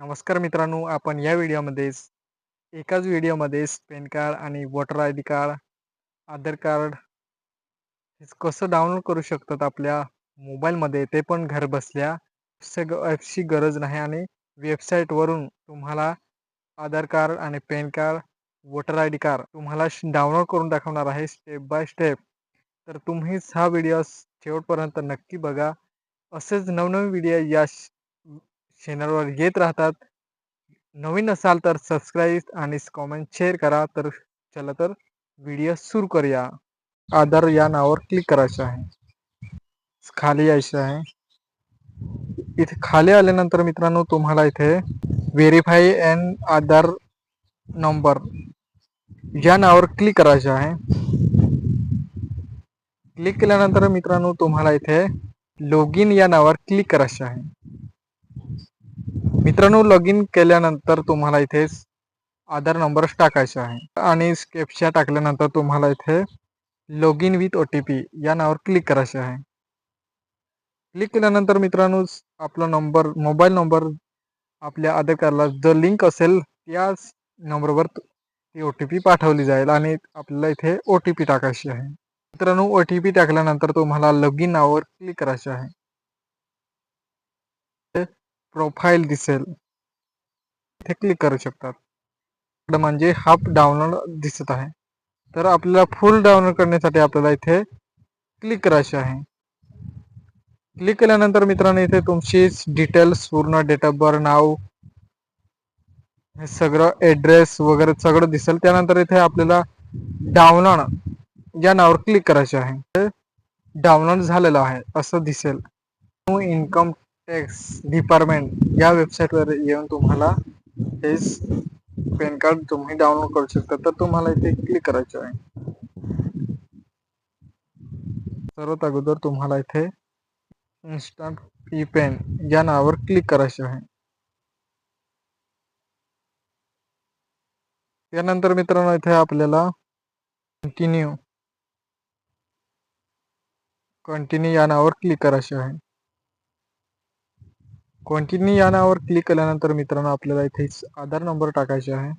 नमस्कार मित्रांनो, आपण या व्हिडिओमध्ये एकाच व्हिडिओमध्ये पॅन कार्ड आणि voter I D card, Aadhaar card हे कसं डाउनलोड करू शकतात आपल्या मोबाईलमध्ये, ते पण घर बसल्या. ॲप्सची गरज नाही आणि वेबसाईटवरून तुम्हाला आधार कार्ड आणि pan card, voter I D card तुम्हाला डाउनलोड करून दाखवणार आहे स्टेप बाय स्टेप. तर तुम्ही हा व्हिडिओ शेवटपर्यंत नक्की बघा. असेच नवनवीन व्हिडिओ या चॅनलवर येत राहतात. नवीन असाल तर सबस्क्राईब आणि कॉमेंट शेअर करा. तर चला तर व्हिडिओ सुरू करूया. आधार या नावावर क्लिक करायचं आहे. खाली यायचं आहे. इथे खाली आल्यानंतर मित्रांनो तुम्हाला इथे व्हेरीफाय अँड आधार नंबर या नावावर क्लिक करायचं आहे. क्लिक केल्यानंतर मित्रांनो तुम्हाला इथे लॉग इन या नावावर क्लिक करायचं आहे. मित्रांनो लॉग इन केल्यानंतर तुम्हाला इथे आधार नंबर टाकायचा आहे आणि कॅप्चा टाकल्यानंतर तुम्हाला इथे लॉग इन विथ OTP या नावावर क्लिक करायचे आहे. क्लिक केल्यानंतर मित्रांनो आपला नंबर, मोबाईल नंबर आपल्या आधार कार्डला जर लिंक असेल त्याच नंबरवर ती OTP पाठवली जाईल आणि आपल्याला इथे OTP टाकायची आहे. मित्रांनो OTP टाकल्यानंतर तुम्हाला लॉग इन नावावर क्लिक करायचे आहे. प्रोफाईल दिसेल, इथे क्लिक करू शकतात. म्हणजे हाफ डाउनलोड दिसत आहे. तर आपल्याला फुल डाउनलोड करण्यासाठी आपल्याला इथे क्लिक करायचे आहे. क्लिक केल्यानंतर मित्रांनो इथे तुमची डिटेल्स, पूर्ण डेट ऑफ बर्थ, नाव, हे सगळं ॲड्रेस वगैरे सगळं दिसेल. त्यानंतर इथे आपल्याला डाउनलोड या नावावर क्लिक करायचे आहे. डाउनलोड झालेलं आहे असं दिसेल. इन्कम टॅक्स डिपार्टमेंट या वेबसाईटवर येऊन तुम्हाला हे पॅन कार्ड तुम्ही डाउनलोड करू शकता. तर तुम्हाला इथे क्लिक करायचं आहे. सर्वात अगोदर तुम्हाला इथे इन्स्टंट ई पेन या नावावर क्लिक करायचे आहे. त्यानंतर मित्रांनो इथे आपल्याला कंटिन्यू या नावावर क्लिक करायचे आहे. कंटिन्यू या नावावर क्लिक केल्यानंतर मित्रांनो आपल्याला इथे आधार नंबर टाकायचे आहे.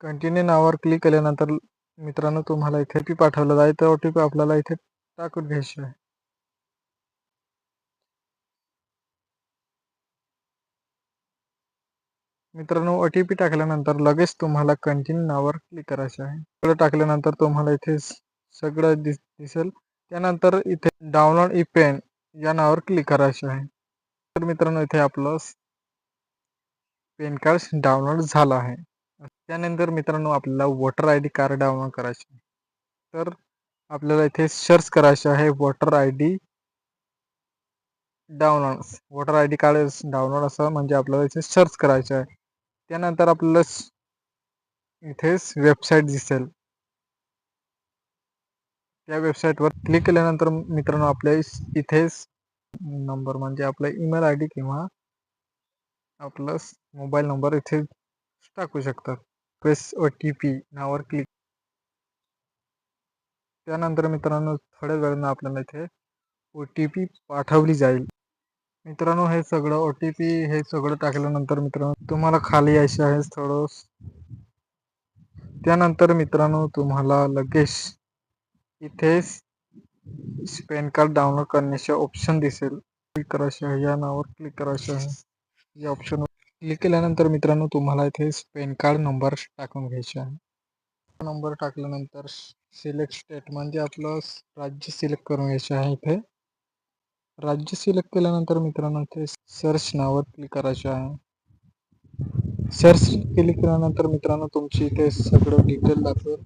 कंटिन्यू नावावर क्लिक केल्यानंतर मित्रांनो तुम्हाला इथे OTP पाठवला जाईल. तर OTP आपल्याला इथे टाकून घ्यायचे आहे. मित्रांनो OTP टाकल्यानंतर लगेच तुम्हाला कंटिन्यू नावावर क्लिक करायचे आहे. सगळं टाकल्यानंतर तुम्हाला इथे सगळं दिसेल. त्यानंतर इथे डाउनलोड ई पेन या नावावर क्लिक करायचे आहे. तर मित्रांनो इथे आपलं पॅन कार्ड डाउनलोड झालं आहे. त्यानंतर मित्रांनो आपल्याला voter I D card download करायचे. तर आपल्याला इथे सर्च करायचे आहे voter I D download. Voter I D card download असं म्हणजे आपल्याला इथे सर्च करायचं आहे. त्यानंतर आपल्याला इथेच वेबसाईट दिसेल. त्या वेबसाईटवर क्लिक केल्यानंतर मित्रांनो आपल्या इथेच नंबर म्हणजे आपला ईमेल ID किंवा आपला मोबाईल नंबर इथे टाकू शकतात. प्रेस OTP नावावर क्लिक. त्यानंतर मित्रांनो थोड्या वेळानं आपल्याला इथे OTP पाठवली जाईल. मित्रांनो हे सगळं OTP हे सगळं टाकल्यानंतर मित्रांनो तुम्हाला खाली यायचं आहे थोडं. त्यानंतर मित्रांनो तुम्हाला लगेच इथेच पॅन कार्ड डाउनलोड करण्याचे ऑप्शन दिसेल. क्लिक करायचे आहे. या नावावर क्लिक करायचे आहे. या ऑप्शनवर क्लिक केल्यानंतर मित्रांनो तुम्हाला इथे पॅन कार्ड नंबर टाकून घ्यायचे आहे. नंबर टाकल्यानंतर सिलेक्ट स्टेट म्हणजे आपलं राज्य सिलेक्ट करून घ्यायचे आहे. इथे राज्य सिलेक्ट केल्यानंतर मित्रांनो इथे सर्च नावावर क्लिक करायचे आहे. सर्च क्लिक केल्यानंतर मित्रांनो तुमची इथे सगळं डिटेल दाखवेल.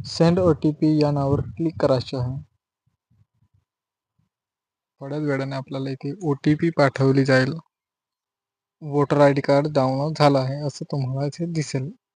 सेंड OTP या नावावर क्लिक करायचे आहे. थोड्याच वेळाने आपल्याला इथे OTP पाठवली जाईल. Voter I D card download झाला आहे असं तुम्हाला इथे दिसेल.